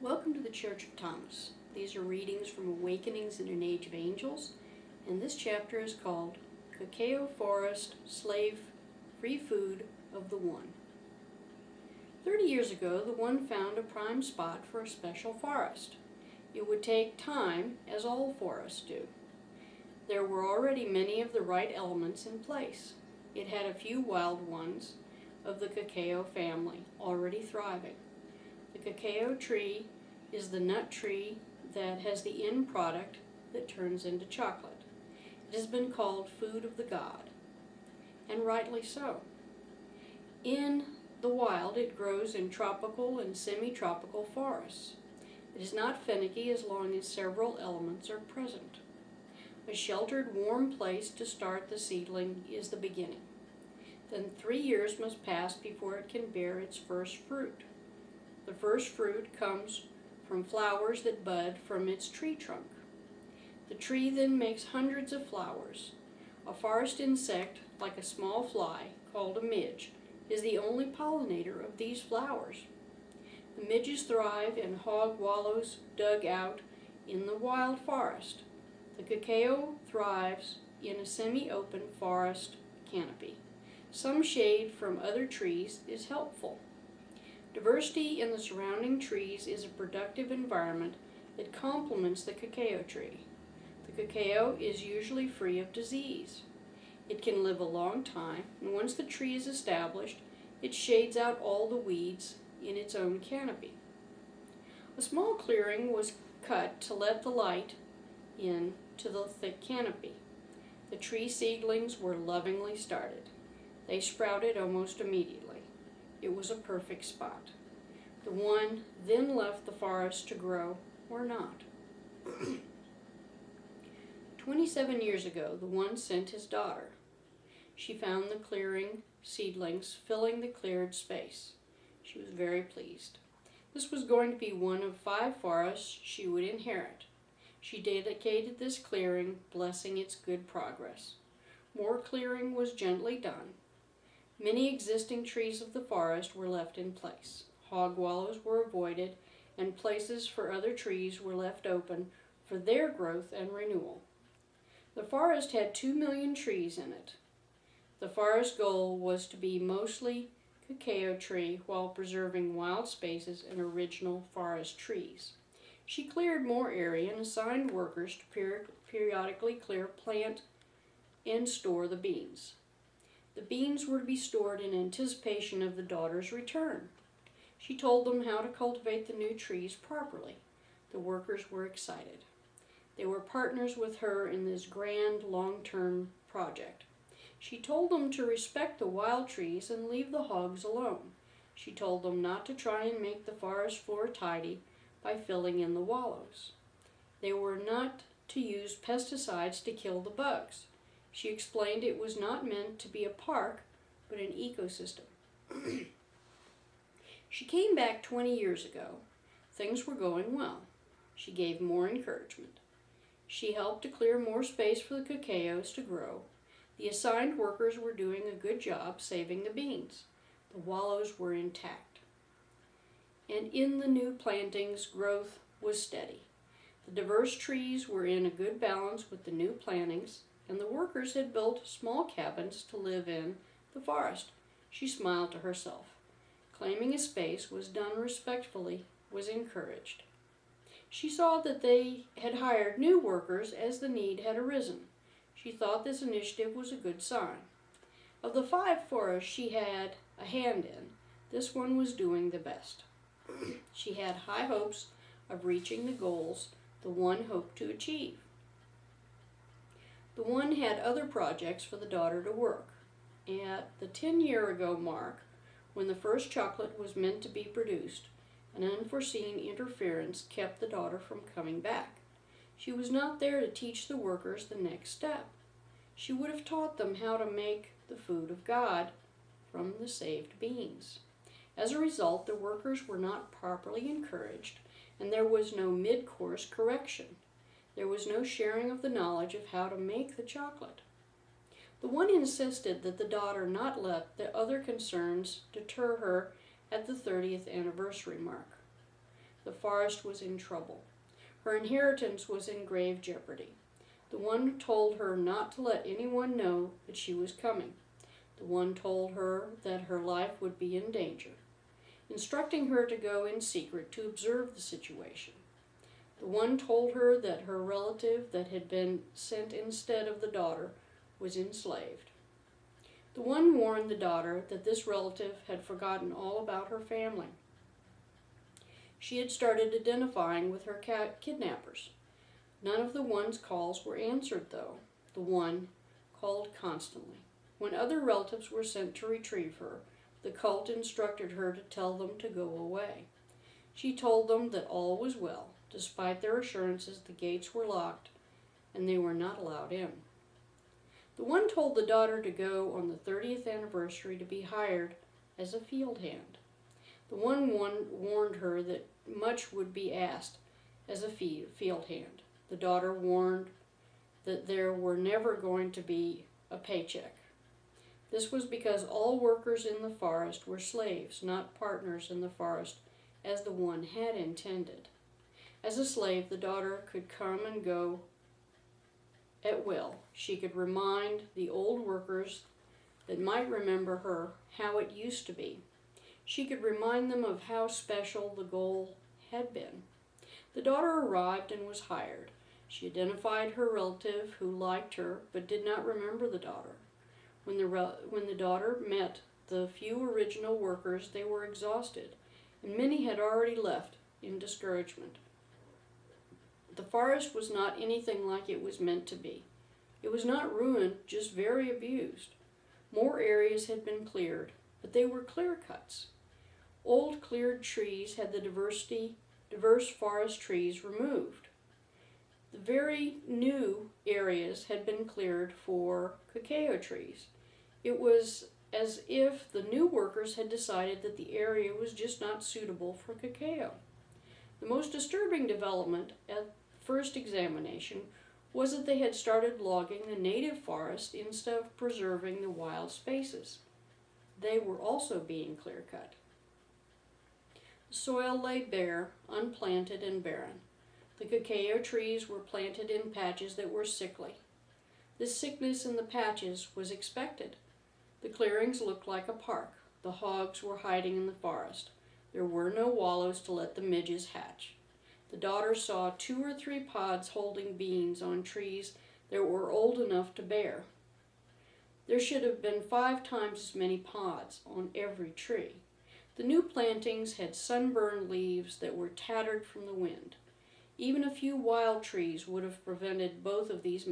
Welcome to the Church of Thomas. These are readings from Awakenings in an Age of Angels, and this chapter is called Cacao Forest, Slave, Free Food of the One. 30 years ago, the One found a prime spot for a special forest. It would take time, as all forests do. There were already many of the right elements in place. It had a few wild ones of the cacao family already thriving. The cacao tree is the nut tree that has the end product that turns into chocolate. It has been called food of the god, and rightly so. In the wild, it grows in tropical and semi-tropical forests. It is not finicky as long as several elements are present. A sheltered, warm place to start the seedling is the beginning. Then 3 years must pass before it can bear its first fruit. The first fruit comes from flowers that bud from its tree trunk. The tree then makes hundreds of flowers. A forest insect, like a small fly, called a midge, is the only pollinator of these flowers. The midges thrive in hog wallows dug out in the wild forest. The cacao thrives in a semi-open forest canopy. Some shade from other trees is helpful. Diversity in the surrounding trees is a productive environment that complements the cacao tree. The cacao is usually free of disease. It can live a long time, and once the tree is established, it shades out all the weeds in its own canopy. A small clearing was cut to let the light in to the thick canopy. The tree seedlings were lovingly started. They sprouted almost immediately. It was a perfect spot. The One then left the forest to grow or not. 27 years ago, the One sent his daughter. She found the clearing seedlings filling the cleared space. She was very pleased. This was going to be one of 5 forests she would inherit. She dedicated this clearing, blessing its good progress. More clearing was gently done. Many existing trees of the forest were left in place. Hog wallows were avoided, and places for other trees were left open for their growth and renewal. The forest had 2 million trees in it. The forest goal was to be mostly cacao tree while preserving wild spaces and original forest trees. She cleared more area and assigned workers to periodically clear, plant, and store the beans. The beans were to be stored in anticipation of the daughter's return. She told them how to cultivate the new trees properly. The workers were excited. They were partners with her in this grand, long-term project. She told them to respect the wild trees and leave the hogs alone. She told them not to try and make the forest floor tidy by filling in the wallows. They were not to use pesticides to kill the bugs. She explained it was not meant to be a park, but an ecosystem. She came back 20 years ago. Things were going well. She gave more encouragement. She helped to clear more space for the cacaos to grow. The assigned workers were doing a good job saving the beans. The wallows were intact. And in the new plantings, growth was steady. The diverse trees were in a good balance with the new plantings, and the workers had built small cabins to live in the forest. She smiled to herself. Claiming a space was done respectfully, was encouraged. She saw that they had hired new workers as the need had arisen. She thought this initiative was a good sign. Of the 5 forests she had a hand in, this one was doing the best. She had high hopes of reaching the goals the One hoped to achieve. The One had other projects for the daughter to work. At the 10-year-ago mark, when the first chocolate was meant to be produced, an unforeseen interference kept the daughter from coming back. She was not there to teach the workers the next step. She would have taught them how to make the food of God from the saved beans. As a result, the workers were not properly encouraged, and there was no mid-course correction. There was no sharing of the knowledge of how to make the chocolate. The One insisted that the daughter not let the other concerns deter her at the 30th anniversary mark. the forest was in trouble. Her inheritance was in grave jeopardy. The one told her not to let anyone know that she was coming. The one told her that her life would be in danger, instructing her to go in secret to observe the situation. The one told her that her relative that had been sent instead of the daughter was enslaved. The one warned the daughter that this relative had forgotten all about her family. She had started identifying with her kidnappers. None of the one's calls were answered, though. The one called constantly. When other relatives were sent to retrieve her, the cult instructed her to tell them to go away. She told them that all was well, despite their assurances the gates were locked and they were not allowed in. The one told the daughter to go on the 30th anniversary to be hired as a field hand. The one warned her that much would be asked as a field hand. The daughter warned that there were never going to be a paycheck. This was because all workers in the forest were slaves, not partners in the forest as the one had intended. As a slave, the daughter could come and go at will. She could remind the old workers that might remember her how it used to be. She could remind them of how special the goal had been. The daughter arrived and was hired. She identified her relative who liked her but did not remember the daughter. When the daughter met the few original workers, they were exhausted, and many had already left in discouragement. The forest was not anything like it was meant to be. It was not ruined, just very abused. More areas had been cleared, but they were clear cuts. Old cleared trees had the diverse forest trees removed. The very new areas had been cleared for cacao trees. It was as if the new workers had decided that the area was just not suitable for cacao. The most disturbing development at first examination was that they had started logging the native forest instead of preserving the wild spaces. They were also being clear-cut. The soil lay bare, unplanted, and barren. The cacao trees were planted in patches that were sickly. This sickness in the patches was expected. The clearings looked like a park. The hogs were hiding in the forest. There were no wallows to let the midges hatch. The daughter saw 2 or 3 pods holding beans on trees that were old enough to bear. There should have been 5 times as many pods on every tree. The new plantings had sunburned leaves that were tattered from the wind. Even a few wild trees would have prevented both of these